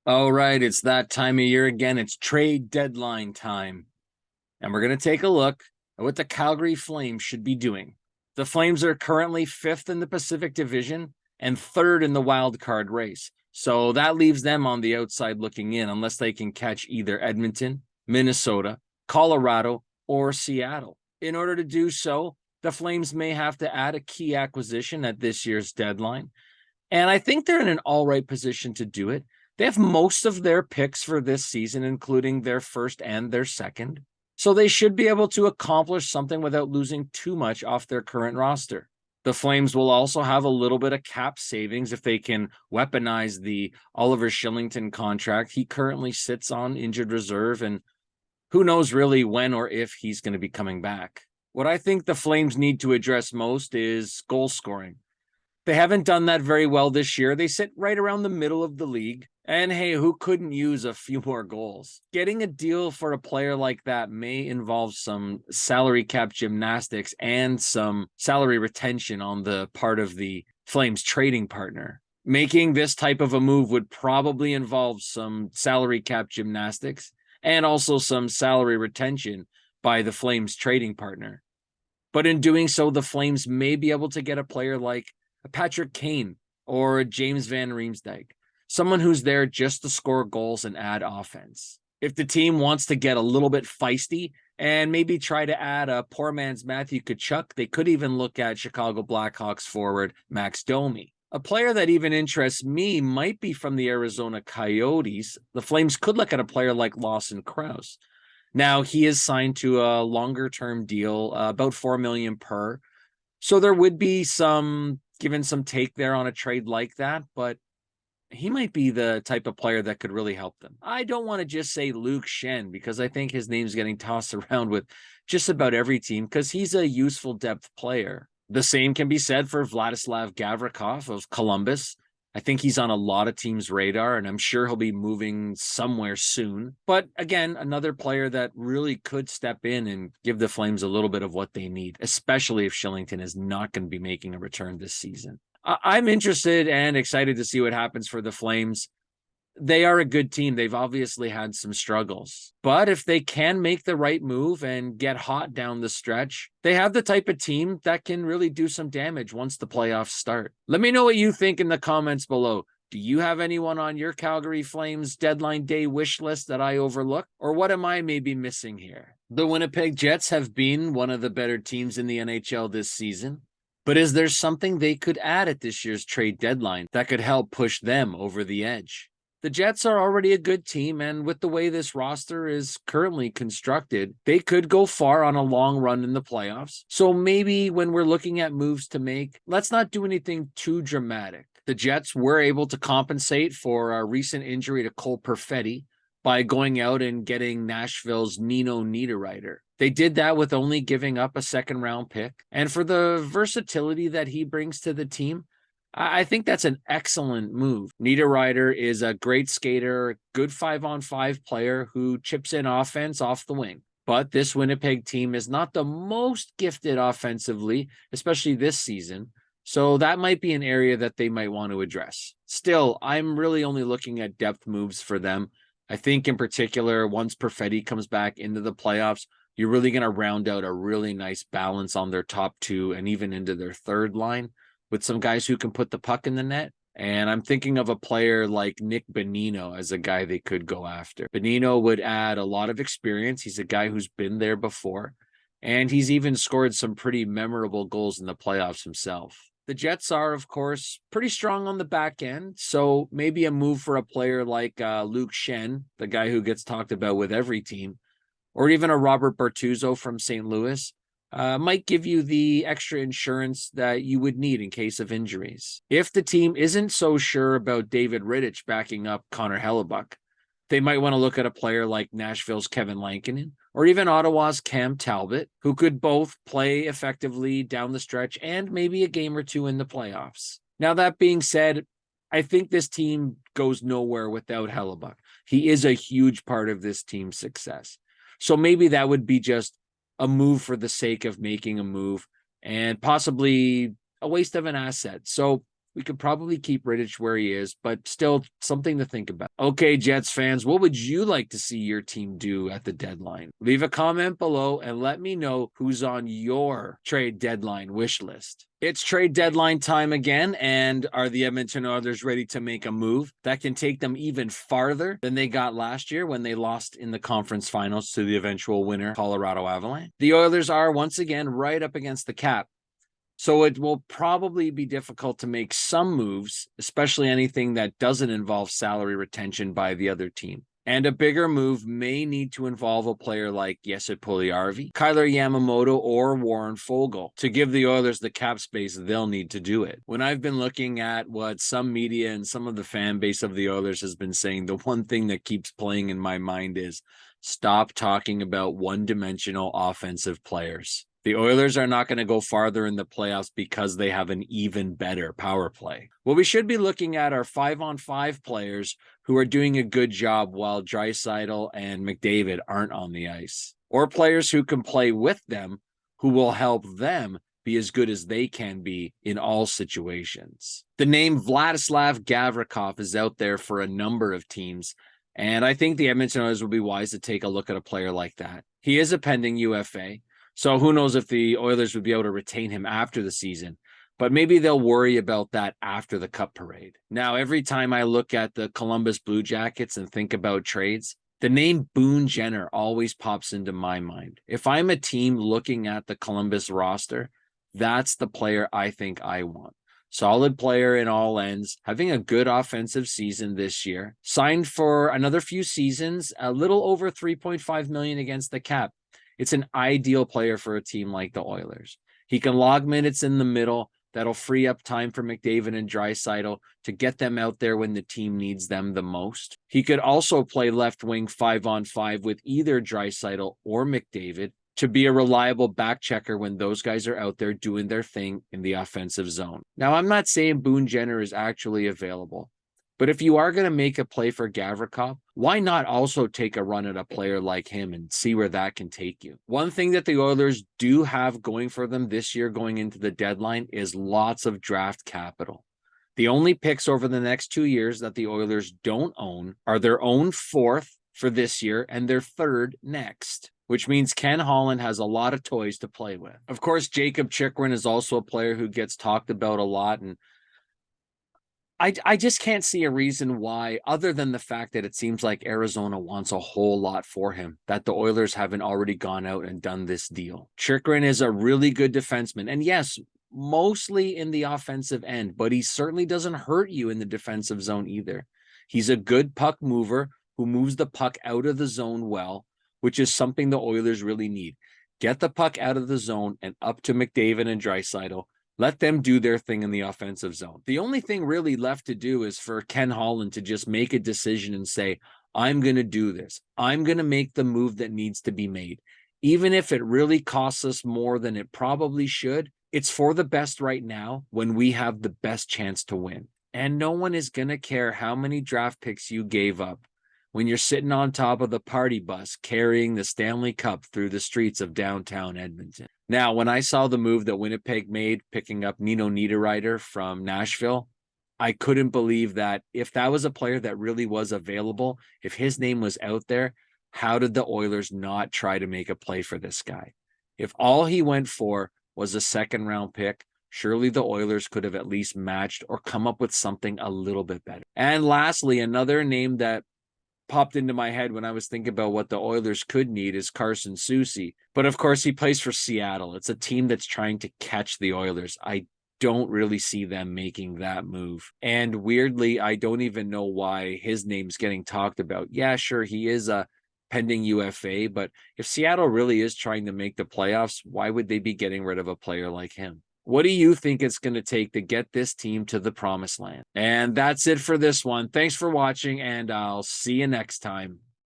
All right, it's that time of year again. It's trade deadline time. And we're going to take a look at what the Calgary Flames should be doing. The Flames are currently fifth in the Pacific Division and third in the wild card race. So that leaves them on the outside looking in unless they can catch either Edmonton, Minnesota, Colorado, or Seattle. In order to do so, the Flames may have to add a key acquisition at this year's deadline. And I think they're in an all right position to do it. They have most of their picks for this season, including their first and their second. So they should be able to accomplish something without losing too much off their current roster. The Flames will also have a little bit of cap savings if they can weaponize the Oliver Shillington contract. He currently sits on injured reserve, and who knows really when or if he's going to be coming back. What I think the Flames need to address most is goal scoring. They haven't done that very well this year. They sit right around the middle of the league. And hey, who couldn't use a few more goals? Getting a deal for a player like that may involve some salary cap gymnastics and some salary retention on the part of the Flames trading partner. Making this type of a move would probably involve some salary cap gymnastics and also some salary retention by the Flames trading partner. But in doing so, the Flames may be able to get a player like Patrick Kane or James Van Riemsdyk, someone who's there just to score goals and add offense. If the team wants to get a little bit feisty and maybe try to add a poor man's Matthew Tkachuk, they could even look at Chicago Blackhawks forward Max Domi. A player that even interests me might be from the Arizona Coyotes. The Flames could look at a player like Lawson Krause. Now, he is signed to a longer-term deal, about $4 million per. So there would be some given some take there on a trade like that, but he might be the type of player that could really help them. I don't want to just say Luke Schenn because I think his name's getting tossed around with just about every team because he's a useful depth player. The same can be said for Vladislav Gavrikov of Columbus. I think he's on a lot of teams' radar, and I'm sure he'll be moving somewhere soon. But again, another player that really could step in and give the Flames a little bit of what they need, especially if Shillington is not going to be making a return this season. I'm interested and excited to see what happens for the Flames. They are a good team. They've obviously had some struggles. But if they can make the right move and get hot down the stretch, they have the type of team that can really do some damage once the playoffs start. Let me know what you think in the comments below. Do you have anyone on your Calgary Flames deadline day wish list that I overlooked? Or what am I maybe missing here? The Winnipeg Jets have been one of the better teams in the NHL this season. But is there something they could add at this year's trade deadline that could help push them over the edge? The Jets are already a good team, and with the way this roster is currently constructed, they could go far on a long run in the playoffs. So maybe when we're looking at moves to make, let's not do anything too dramatic. The Jets were able to compensate for a recent injury to Cole Perfetti by going out and getting Nashville's Nino Niederreiter. They did that with only giving up a second-round pick, and for the versatility that he brings to the team, I think that's an excellent move. Niederreiter is a great skater, good 5-on-5 player who chips in offense off the wing. But this Winnipeg team is not the most gifted offensively, especially this season. So that might be an area that they might want to address. Still, I'm really only looking at depth moves for them. I think in particular, once Perfetti comes back into the playoffs, you're really going to round out a really nice balance on their top two and even into their third line, with some guys who can put the puck in the net. And I'm thinking of a player like Nick Bonino as a guy they could go after. Bonino would add a lot of experience. He's a guy who's been there before, and he's even scored some pretty memorable goals in the playoffs himself. The Jets are, of course, pretty strong on the back end, so maybe a move for a player like Luke Schenn, the guy who gets talked about with every team, or even a Robert Bortuzzo from St. Louis, might give you the extra insurance that you would need in case of injuries. If the team isn't so sure about David Rittich backing up Connor Hellebuck, they might want to look at a player like Nashville's Kevin Lankinen or even Ottawa's Cam Talbot, who could both play effectively down the stretch and maybe a game or two in the playoffs. Now, that being said, I think this team goes nowhere without Hellebuck. He is a huge part of this team's success. So maybe that would be just a move for the sake of making a move and possibly a waste of an asset. So We could probably keep Rittich where he is, but still something to think about. Okay, Jets fans, what would you like to see your team do at the deadline? Leave a comment below and let me know who's on your trade deadline wish list. It's trade deadline time again, and are the Edmonton Oilers ready to make a move that can take them even farther than they got last year when they lost in the conference finals to the eventual winner, Colorado Avalanche? The Oilers are once again right up against the cap, so it will probably be difficult to make some moves, especially anything that doesn't involve salary retention by the other team. And a bigger move may need to involve a player like Jesse Puljujärvi, Kyler Yamamoto, or Warren Foegele. To give the Oilers the cap space, they'll need to do it. When I've been looking at what some media and some of the fan base of the Oilers has been saying, the one thing that keeps playing in my mind is stop talking about one-dimensional offensive players. The Oilers are not going to go farther in the playoffs because they have an even better power play. What we should be looking at are 5-on-5 players who are doing a good job while Draisaitl and McDavid aren't on the ice, or players who can play with them who will help them be as good as they can be in all situations. The name Vladislav Gavrikov is out there for a number of teams, and I think the Edmonton Oilers would be wise to take a look at a player like that. He is a pending UFA. So who knows if the Oilers would be able to retain him after the season, but maybe they'll worry about that after the Cup parade. Now, every time I look at the Columbus Blue Jackets and think about trades, the name Boone Jenner always pops into my mind. If I'm a team looking at the Columbus roster, that's the player I think I want. Solid player in all ends, having a good offensive season this year, signed for another few seasons, a little over $3.5 million against the cap. It's an ideal player for a team like the Oilers. He can log minutes in the middle. That'll free up time for McDavid and Draisaitl to get them out there when the team needs them the most. He could also play left wing 5-on-5 with either Draisaitl or McDavid to be a reliable back checker when those guys are out there doing their thing in the offensive zone. Now, I'm not saying Boone Jenner is actually available, but if you are going to make a play for Gavrikov, why not also take a run at a player like him and see where that can take you? One thing that the Oilers do have going for them this year going into the deadline is lots of draft capital. The only picks over the next 2 years that the Oilers don't own are their own fourth for this year and their third next, which means Ken Holland has a lot of toys to play with. Of course, Jacob Chychrun is also a player who gets talked about a lot, and I just can't see a reason why, other than the fact that it seems like Arizona wants a whole lot for him, that the Oilers haven't already gone out and done this deal. Chychrun is a really good defenseman. And yes, mostly in the offensive end, but he certainly doesn't hurt you in the defensive zone either. He's a good puck mover who moves the puck out of the zone well, which is something the Oilers really need. Get the puck out of the zone and up to McDavid and Draisaitl. Let them do their thing in the offensive zone. The only thing really left to do is for Ken Holland to just make a decision and say, I'm going to do this. I'm going to make the move that needs to be made. Even if it really costs us more than it probably should, it's for the best right now when we have the best chance to win. And no one is going to care how many draft picks you gave up when you're sitting on top of the party bus carrying the Stanley Cup through the streets of downtown Edmonton. Now, when I saw the move that Winnipeg made, picking up Nino Niederreiter from Nashville, I couldn't believe that if that was a player that really was available, if his name was out there, how did the Oilers not try to make a play for this guy? If all he went for was a second-round pick, surely the Oilers could have at least matched or come up with something a little bit better. And lastly, another name that popped into my head when I was thinking about what the Oilers could need is Carson Soucy. But of course, he plays for Seattle. It's a team that's trying to catch the Oilers. I don't really see them making that move. And weirdly, I don't even know why his name's getting talked about. Yeah, sure, he is a pending UFA, but if Seattle really is trying to make the playoffs, why would they be getting rid of a player like him? What do you think it's going to take to get this team to the promised land? And that's it for this one. Thanks for watching, and I'll see you next time.